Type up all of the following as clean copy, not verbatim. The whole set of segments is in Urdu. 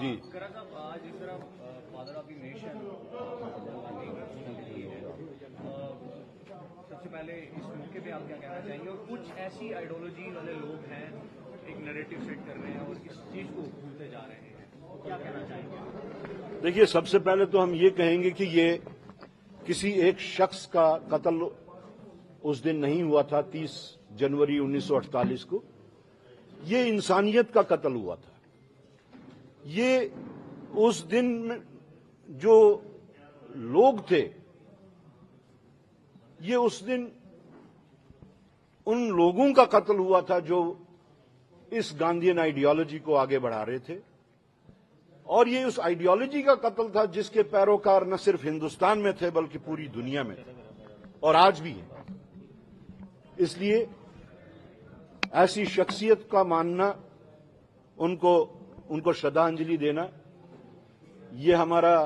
جی صاحب آج اس طرح فادر آف دی نیشن سب سے پہلے اس موقع پہ آپ کیا کہنا چاہیں گے؟ اور کچھ ایسی آئیڈیالوجی والے لوگ ہیں ایک نیریٹو سیٹ کر رہے ہیں اور اس چیز کو بھولتے جا رہے ہیں، کیا کہنا چاہیں گے؟ دیکھیے، سب سے پہلے تو ہم یہ کہیں گے کہ یہ کسی ایک شخص کا قتل اس دن نہیں ہوا تھا 30 جنوری 1948 کو، یہ انسانیت کا قتل ہوا تھا۔ یہ اس دن جو لوگ تھے، یہ اس دن ان لوگوں کا قتل ہوا تھا جو اس گاندھین آئیڈیالوجی کو آگے بڑھا رہے تھے، اور یہ اس آئیڈیالوجی کا قتل تھا جس کے پیروکار نہ صرف ہندوستان میں تھے بلکہ پوری دنیا میں تھے، اور آج بھی ہیں۔ اس لیے ایسی شخصیت کا ماننا، ان کو شرਧਾਂجلی دینا، یہ ہمارا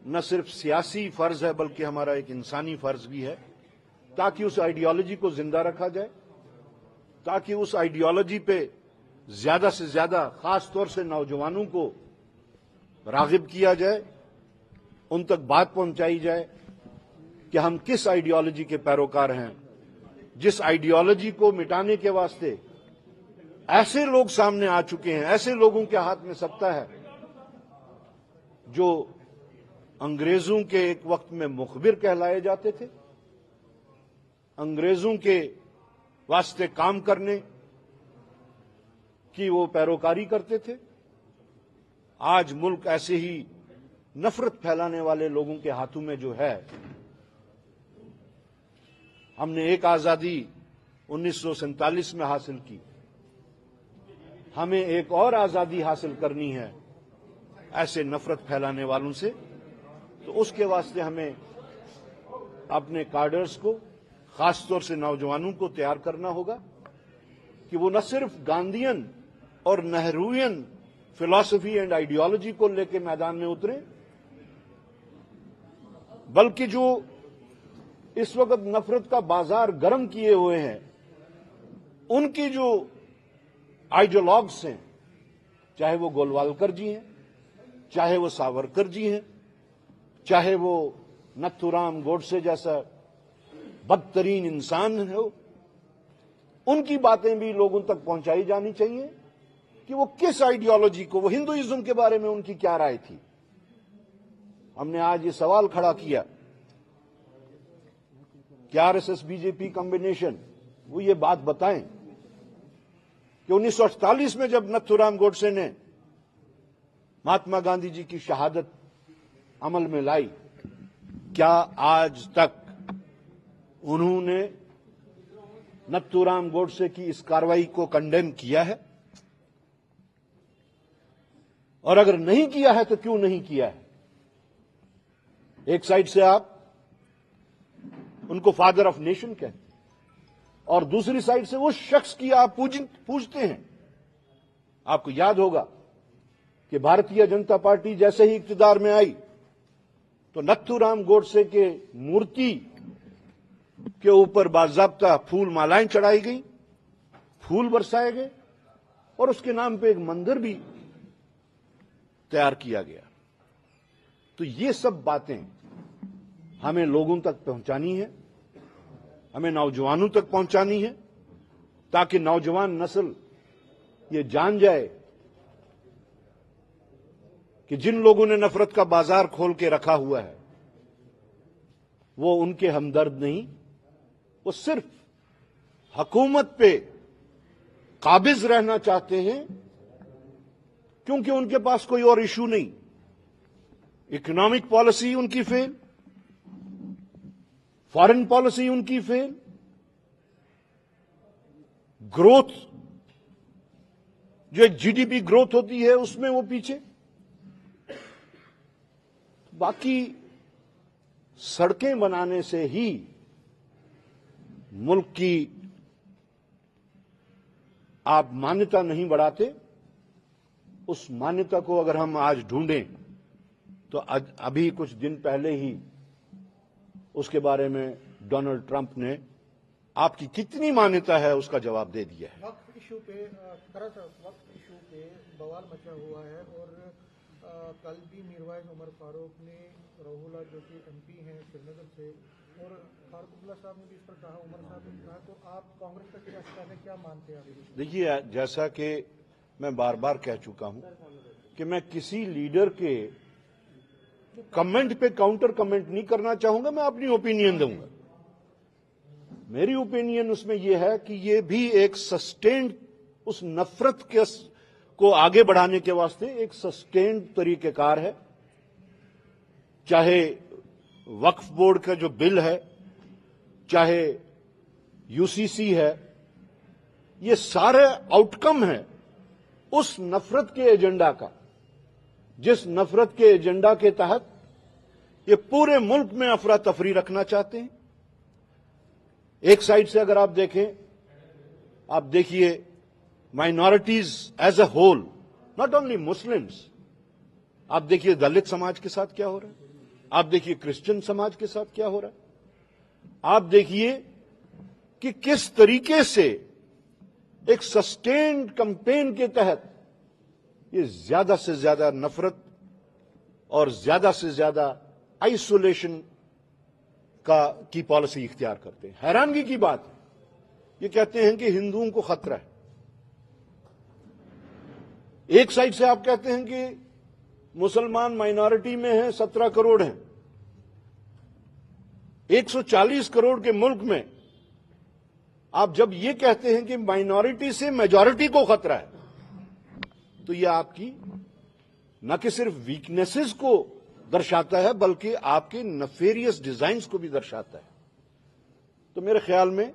نہ صرف سیاسی فرض ہے بلکہ ہمارا ایک انسانی فرض بھی ہے، تاکہ اس آئیڈیالوجی کو زندہ رکھا جائے، تاکہ اس آئیڈیالوجی پہ زیادہ سے زیادہ خاص طور سے نوجوانوں کو راغب کیا جائے، ان تک بات پہنچائی جائے کہ ہم کس آئیڈیالوجی کے پیروکار ہیں، جس آئیڈیالوجی کو مٹانے کے واسطے ایسے لوگ سامنے آ چکے ہیں، ایسے لوگوں کے ہاتھ میں سکتا ہے جو انگریزوں کے ایک وقت میں مخبر کہلائے جاتے تھے، انگریزوں کے واسطے کام کرنے کی وہ پیروکاری کرتے تھے۔ آج ملک ایسے ہی نفرت پھیلانے والے لوگوں کے ہاتھوں میں جو ہے۔ ہم نے ایک آزادی 1947 میں حاصل کی، ہمیں ایک اور آزادی حاصل کرنی ہے ایسے نفرت پھیلانے والوں سے، تو اس کے واسطے ہمیں اپنے کاڈرز کو، خاص طور سے نوجوانوں کو تیار کرنا ہوگا کہ وہ نہ صرف گاندھین اور نہروین فلسفی اینڈ آئیڈیالوجی کو لے کے میدان میں اتریں، بلکہ جو اس وقت نفرت کا بازار گرم کیے ہوئے ہیں، ان کی جو آئیڈیالوگس ہیں، چاہے وہ گولوالکر جی ہیں، چاہے وہ ساورکر جی ہیں، چاہے وہ نتھو رام گوڈسے جیسا بدترین انسان ہو، ان کی باتیں بھی لوگوں تک پہنچائی جانی چاہیے کہ وہ کس آئیڈیالوجی کو، وہ ہندوازم کے بارے میں ان کی کیا رائے تھی۔ ہم نے آج یہ سوال کھڑا کیا کہ RSS BJP کمبینیشن، وہ یہ بات بتائیں کہ 1948 میں جب نتھو رام گوڈسے نے مہاتما گاندھی جی کی شہادت عمل میں لائی، کیا آج تک انہوں نے نتھو رام گوڈسے کی اس کارروائی کو کنڈیم کیا ہے؟ اور اگر نہیں کیا ہے تو کیوں نہیں کیا ہے؟ ایک سائڈ سے آپ ان کو فادر آف نیشن کہتے ہیں، اور دوسری سائڈ سے وہ شخص کی آپ پوجتے ہیں۔ آپ کو یاد ہوگا کہ بھارتیہ جنتا پارٹی جیسے ہی اقتدار میں آئی تو نتھو رام گوڈسے کے مورتی کے اوپر باضابطہ پھول مالائیں چڑھائی گئی، پھول برسائے گئے، اور اس کے نام پہ ایک مندر بھی تیار کیا گیا۔ تو یہ سب باتیں ہمیں لوگوں تک پہنچانی ہے، ہمیں نوجوانوں تک پہنچانی ہے، تاکہ نوجوان نسل یہ جان جائے کہ جن لوگوں نے نفرت کا بازار کھول کے رکھا ہوا ہے وہ ان کے ہمدرد نہیں، وہ صرف حکومت پہ قابض رہنا چاہتے ہیں، کیونکہ ان کے پاس کوئی اور ایشو نہیں۔ اکنامک پالیسی ان کی فیل، فارن پالیسی ان کی فیل، گروتھ جو ایک GDP گروتھ ہوتی ہے اس میں وہ پیچھے، باقی سڑکیں بنانے سے ہی ملک کی آپ مانیتا نہیں بڑھاتے۔ اس مانیتا کو اگر ہم آج ڈھونڈیں تو ابھی کچھ دن پہلے ہی اس کے بارے میں ڈونلڈ ٹرمپ نے آپ کی کتنی مانیتا ہے اس کا جواب دے دیا ہے۔ ایشو پہ دراصل وقت ایشو پہ بوال مچا ہوا ہے اور کل بھی میروائز عمر فاروق نے روح جو کہ ایم پی ہیں سری نگر سے اور فاروق عبداللہ صاحب نے بھی اس پر کہا, عمر صاحب نے کہا, تو آپ کانگریس کا کیا اسٹینڈ ہے, کیا مانتے ہیں آپ؟ دیکھیے جیسا کہ میں بار بار کہہ چکا ہوں کہ میں کسی لیڈر کے کمنٹ پہ کاؤنٹر کمنٹ نہیں کرنا چاہوں گا, میں اپنی اوپینین دوں گا. میری اوپینین اس میں یہ ہے کہ یہ بھی ایک سسٹینڈ اس نفرت کو آگے بڑھانے کے واسطے ایک سسٹینڈ طریقہ کار ہے. چاہے وقف بورڈ کا جو بل ہے, چاہے یو سی سی ہے, یہ سارے آؤٹ کم ہیں اس نفرت کے ایجنڈا کا, جس نفرت کے ایجنڈا کے تحت یہ پورے ملک میں افراتفری رکھنا چاہتے ہیں. ایک سائڈ سے اگر آپ دیکھیں, آپ دیکھیے minorities as a whole, not only Muslims, آپ دیکھیے دلت سماج کے ساتھ کیا ہو رہا ہے, آپ دیکھیے کرسچن سماج کے ساتھ کیا ہو رہا ہے, آپ دیکھیے کہ کس طریقے سے ایک سسٹینڈ کمپین کے تحت یہ زیادہ سے زیادہ نفرت اور زیادہ سے زیادہ آئسولیشن کی پالیسی اختیار کرتے ہیں. حیرانگی کی بات ہے, یہ کہتے ہیں کہ ہندوؤں کو خطرہ ہے. ایک سائڈ سے آپ کہتے ہیں کہ مسلمان مائنارٹی میں ہیں, 17 کروڑ ہیں. 140 کروڑ کے ملک میں آپ جب یہ کہتے ہیں کہ مائنارٹی سے میجورٹی کو خطرہ ہے, تو یہ آپ کی نہ کہ صرف ویکنیسز کو درشاتا ہے بلکہ آپ کے نفیریس ڈیزائنز کو بھی درشاتا ہے. تو میرے خیال میں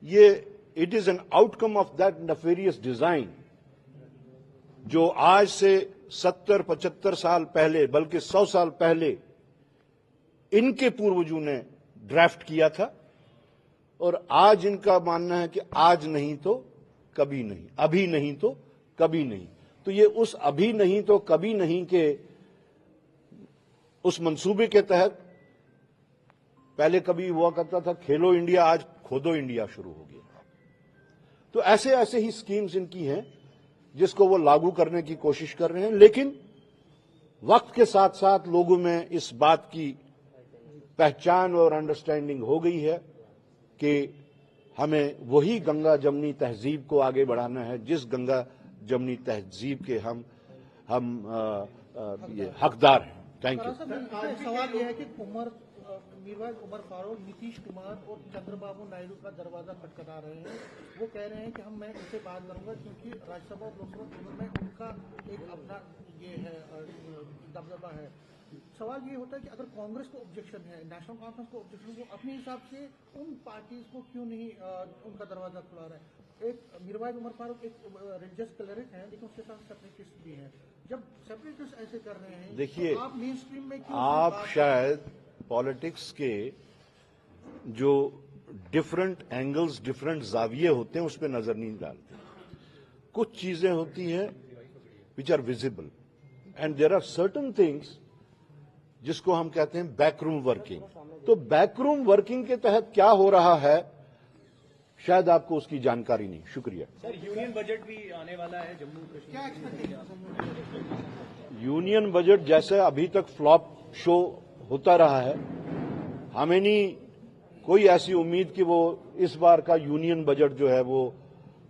یہ it is an outcome of that nefarious design جو آج سے 70-75 سال پہلے بلکہ 100 سال پہلے ان کے پوروجوں نے ڈرافٹ کیا تھا, اور آج ان کا ماننا ہے کہ آج نہیں تو کبھی نہیں, ابھی نہیں تو کبھی نہیں. تو یہ اس ابھی نہیں تو کبھی نہیں کے اس منصوبے کے تحت پہلے کبھی ہوا کرتا تھا کھیلو انڈیا, آج کھودو انڈیا شروع ہو گیا. تو ایسے ایسے ہی سکیمز ان کی ہیں جس کو وہ لاگو کرنے کی کوشش کر رہے ہیں, لیکن وقت کے ساتھ ساتھ لوگوں میں اس بات کی پہچان اور انڈرسٹینڈنگ ہو گئی ہے کہ ہمیں وہی گنگا جمنی تہذیب کو آگے بڑھانا ہے جس گنگا جمنی تہذیب کے ہم یہ حقدار ہیں. Thank you. سوال یہ ہے کہ میروائز عمر فاروق نتیش کمار اور چندر بابو نائیڈو کا دروازہ کھٹکھٹا رہے ہیں. وہ کہہ رہے ہیں کہ میں ان سے بات کروں گا کیونکہ راجیہ سبھا اور لوک سبھا دونوں میں ان کا ایک اپنا یہ ہے دبدبہ ہے. سوال یہ ہوتا ہے کہ اگر کانگریس کو آبجیکشن ہے, نیشنل کانفرنس کو آبجیکشن ہے, وہ اپنے حساب سے ان پارٹیز کو کیوں نہیں ان کا دروازہ کھلا رہا ہے. ایک میروائز عمر فاروق ایک ریلیجس کلرک ہیں لیکن اس کے ساتھ سیپریٹسٹ بھی ہیں. جب سیپریٹسٹ ایسے کر رہے ہیں, دیکھیے آپ مین اسٹریم میں آپ شاید پالیٹکس کے جو ڈفرنٹ اینگلز ڈفرنٹ زاویے ہوتے ہیں اس پہ نظر نہیں ڈالتے. کچھ چیزیں ہوتی ہیں which are visible and there are certain things جس کو ہم کہتے ہیں بیک روم ورکنگ. تو بیک روم ورکنگ کے تحت کیا ہو رہا ہے شاید آپ کو اس کی جانکاری نہیں. شکریہ. سر یونین بجٹ بھی آنے والا ہے جموں کشمیر. یونین بجٹ جیسے ابھی تک فلاپ شو ہوتا رہا ہے, ہمیں نہیں کوئی ایسی امید کہ وہ اس بار کا یونین بجٹ جو ہے وہ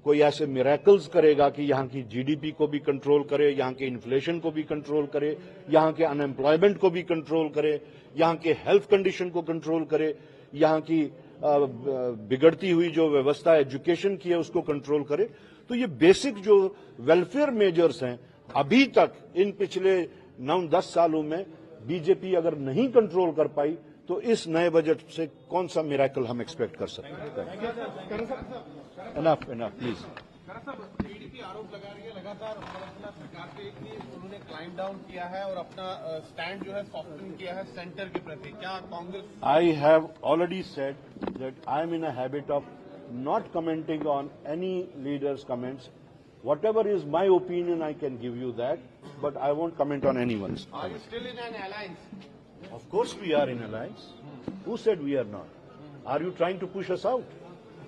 کوئی ایسے میریکلز کرے گا کہ یہاں کی جی ڈی پی کو بھی کنٹرول کرے, یہاں کے انفلیشن کو بھی کنٹرول کرے, یہاں کے ان ایمپلائمنٹ کو بھی کنٹرول کرے, یہاں کے ہیلتھ کنڈیشن کو کنٹرول کرے, یہاں کی بگڑتی ہوئی جو ویوستھا ایجوکیشن کی ہے اس کو کنٹرول کرے. تو یہ بیسک جو ویلفیئر میجرز ہیں ابھی تک ان پچھلے 9-10 سالوں میں بی جے پی اگر نہیں کنٹرول کر پائی تو اس نئے بجٹ سے کون سا میریکل ہم ایکسپیکٹ کر سکتے ہیں. انف پلیز. پی ڈی پی آروپ لگا رہی ہے لگاتار سرکار پہ کہ انہوں نے کلائم ڈاؤن کیا ہے اور اپنا اسٹینڈ جو ہے سافٹن کیا ہے سینٹر کے پرتی. کیا Congress I have already said that I am in a habit of not commenting on any leader's comments. Whatever is my opinion, I can give you that, but I won't comment on anyone's. Are you still in an alliance? Of course we are in alliance. Who said we are not? Are you trying to push us out?